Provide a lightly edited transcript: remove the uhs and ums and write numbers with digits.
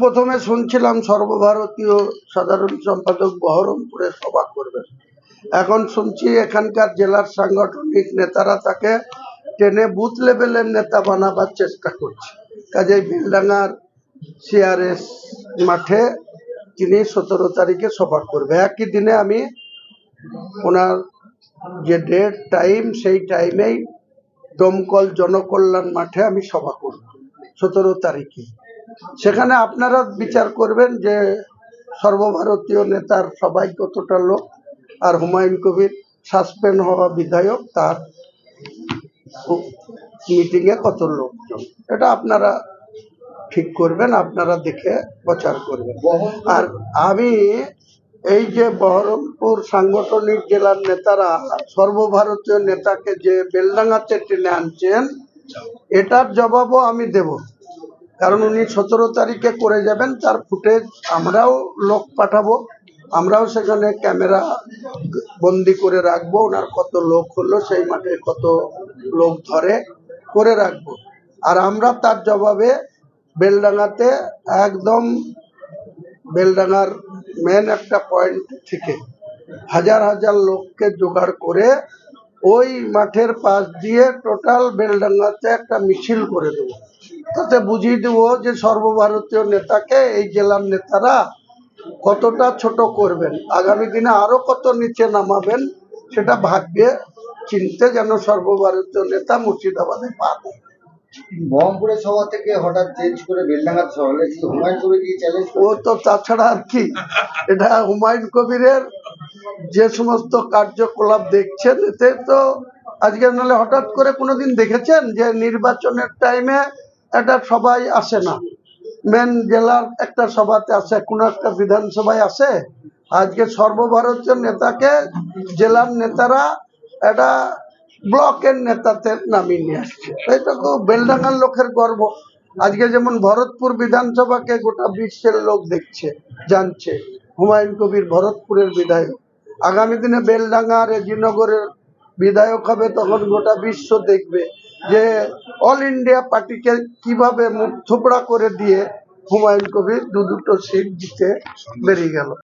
প্রথমে শুনছিলাম সর্বভারতীয় সাধারণ সম্পাদক বহরমপুরে সভা করবেন। এখন শুনছি এখানকার জেলার সাংগঠনিক নেতারা তাকে টেনে বুথ লেভেলের নেতা বানাবার চেষ্টা করছে। কাজেই বেলডাঙ্গার সিআরএস মাঠে তিনি 17 তারিখে সভা করবে। একই দিনে আমি ওনার যে ডেট টাইম সেই টাইমেই দমকল জনকল্যাণ মাঠে আমি সভা করব 17 তারিখে। সেখানে আপনারা বিচার করবেন যে সর্বভারতীয় নেতার সবাই কতটা লোক, আর হুমায়ুন কবির সাসপেন্ড হওয়া বিধায়ক তার মিটিংয়ে কত লোকজন, এটা আপনারা ঠিক করবেন, আপনারা দেখে প্রচার করবেন। আর আমি এই যে বহরমপুর সাংগঠনিক জেলার নেতারা সর্বভারতীয় নেতাকে যে বেলডাঙ্গাতে টেনে আনছেন, এটার জবাবও আমি দেব। কারণ উনি 17 তারিখে করে যাবেন, তার ফুটেজ আমরাও লোক পাঠাবো, আমরাও সেখানে ক্যামেরা বন্দি করে রাখবো। ওনার কত লোক হলো, সেই মাঠে কত লোক ধরে করে রাখবো। আর আমরা তার জবাবে বেলডাঙ্গাতে একদম বেলডাঙ্গার মেন একটা পয়েন্ট থেকে হাজার হাজার লোককে জোগাড় করে ওই মাঠের পাশ দিয়ে টোটাল বেলডাঙ্গাতে একটা মিছিল করে দেবো। তাতে বুঝিয়ে দেবো যে সর্বভারতীয় নেতাকে এই জেলার নেতারা কতটা ছোট করবেন, আগামী দিনে আরো কত নিচে নামাবেন, সেটা ভাগ্যে চিনতে যেন সর্বভারতীয় নেতা মুর্শিদাবাদে পাবে। বহরমপুরের সভা থেকে হঠাৎ চেঞ্জ করে বেলডাঙ্গার সভা হলে হুমায়ুন কবির কি চ্যালেঞ্জ? ও তো তাছাড়া আর কি, এটা হুমায়ুন কবিরের যে সমস্ত কার্যকলাপ দেখছেন, এতে তো আজকে নাহলে হঠাৎ করে কোনোদিন দেখেছেন যে নির্বাচনের টাইমে এটা সবাই আসে না, মেন জেলার একটা সভাতে আসে, কোনো একটা বিধানসভায় আসে। আজকে সর্বভারতীয় নেতাকে জেলার নেতারা এটা ব্লকের নেতাতে নামিয়ে নিয়ে আসছে। এটা তো বেলডাঙ্গার লোকের গর্ব। আজকে যেমন ভরতপুর বিধানসভাকে গোটা বিশ্বের লোক দেখছে, জানছে হুমায়ুন কবির ভরতপুরের বিধায়ক। আগামী দিনে বেলডাঙ্গা রেজিনগরের বিধায়ক হবে, তখন গোটা বিশ্ব দেখবে যে অল ইন্ডিয়া পার্টিকে কিভাবে মুখ থোপড়া করে দিয়ে হুমায়ুন কবির দুটো সিট জিতে বেরিয়ে গেল।